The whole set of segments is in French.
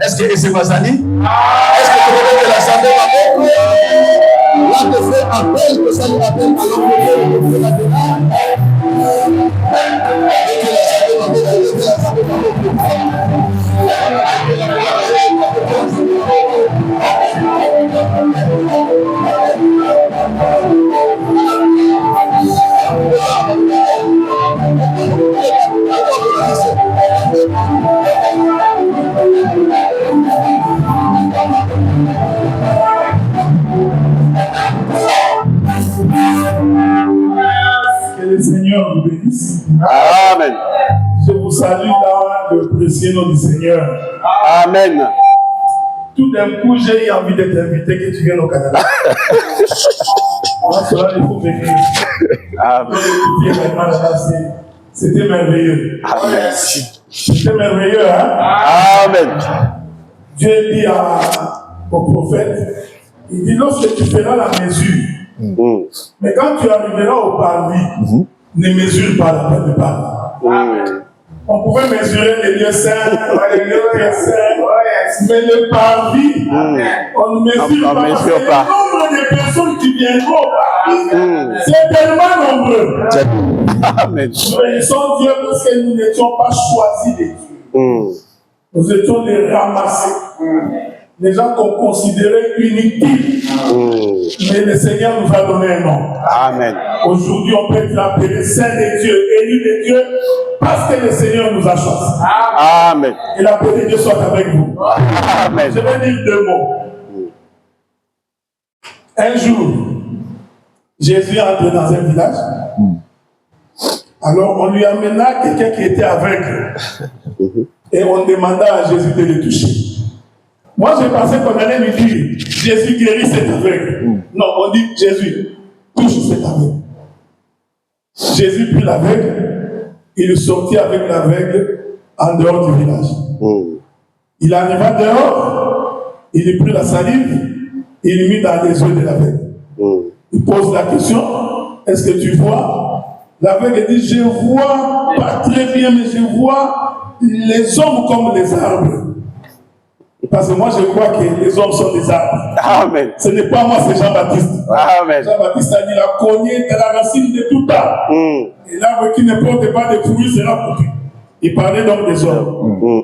Est-ce que c'est Mazali? Est-ce que le de l'Assemblée va beaucoup? Là, te fait appel, que ça lui appelle à l'homme de la Que le Seigneur vous bénisse. Amen. Je vous salue dans le précieux nom du Seigneur. Amen. Tout d'un coup, j'ai eu envie de t'inviter que tu viennes au Canada. Cela, il faut venir. Amen. C'était merveilleux. Amen. C'était merveilleux, hein? Amen. Dieu dit au prophète, il dit, lorsque tu feras la mesure, mais quand tu arriveras au parvis, ne mesure pas la peine de parler. On pouvait mesurer les lieux saints, les lieux saints, mais le parvis, on ne mesure pas. Parce que le nombre de personnes qui viendront au parvis, c'est tellement nombreux. Amen. Nous bénissons Dieu parce que nous n'étions pas choisis de Dieu. Nous étions les ramassés. Les gens qu'on considérait inutiles. Mais le Seigneur nous a donné un nom. Amen. Aujourd'hui, on peut être appelé Saint de Dieu, élu de Dieu, parce que le Seigneur nous a choisis. Amen. Et la paix de Dieu soit avec vous. Amen. Je vais dire 2 mots. Un jour, Jésus est entré dans un village. Alors, on lui amena quelqu'un qui était aveugle. Et on demanda à Jésus de le toucher. Moi, je pensais qu'on allait lui dire, Jésus guérit cet aveugle. Non, on dit, Jésus, touche cet aveugle. Jésus prit l'aveugle, il sortit avec l'aveugle en dehors du village. Il arriva dehors, il prit la salive, il mit dans les yeux de l'aveugle. Il pose la question, est-ce que tu vois? L'aveugle dit, je vois pas très bien, mais je vois les hommes comme les arbres. Parce que moi, je crois que les hommes sont des arbres. Amen. Ce n'est pas moi, c'est Jean-Baptiste. Amen. Jean-Baptiste a dit, la cognée est la racine de tout arbre. Et l'arbre qui ne porte pas de fruits sera coupé. Il parlait donc des hommes.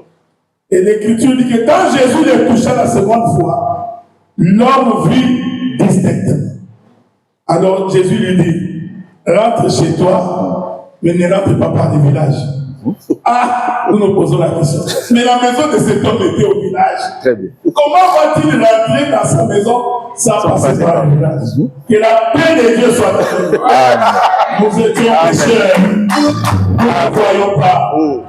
Et l'Écriture dit que quand Jésus les toucha la seconde fois, l'homme vit distinctement. Alors Jésus lui dit, rentre chez toi, mais ne rentre pas par le village. Ah, nous nous posons la question. Mais la maison de cet homme était au village. Très bien. Comment va-t-il rentrer dans sa maison sans passer par le village? Que la paix de Dieu soit avec nous. Nous étions pécheurs. Nous ne voyons pas.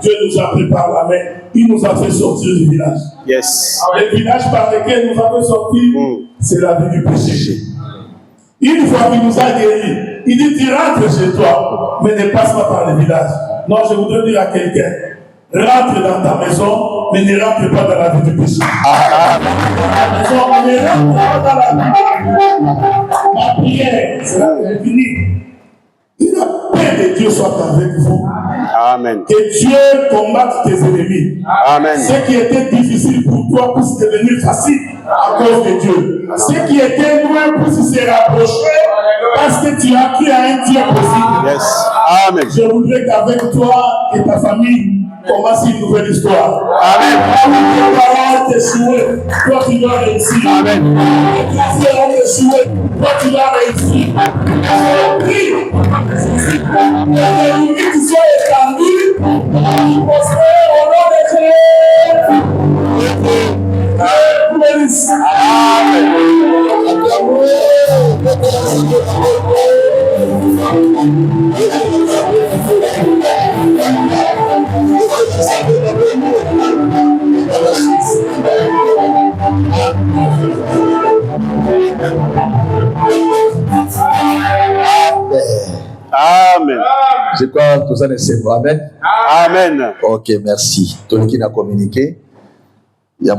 Dieu nous a pris par la main. Il nous a fait sortir du village. Yes. Le village par lequel nous avons sorti, c'est la vie du péché. Une fois qu'il nous a guéris, il dit, tu rentres chez toi, mais ne passe pas par le village. Non, je voudrais dire à quelqu'un, rentre dans ta maison, mais ne rentre pas dans la vie du péché. La maison, mais ne rentre pas dans la vie. La prière, c'est l'infini. Que la paix de Dieu soit avec vous. Amen. Que Dieu combatte tes ennemis. Amen. Ce qui était difficile pour toi puisse devenir facile à cause de Dieu. Ce qui était loin puisse se rapprocher parce que tu as cru à un Dieu possible. Yes. Amen. Je voudrais qu'avec toi et ta famille commence une nouvelle histoire. Amen. Tes parents ont échoué, toi tu dois réussir. Amen. Tes frères ont échoué, toi tu dois réussir. Prie. Les limites sont étendues. Prospère au nom de Jésus. Dieu bénisse. Amen. Amen. Je crois que tout ça c'est bon. Amen. Amen. Ok, merci. Tout le qui a communiqué. Il y a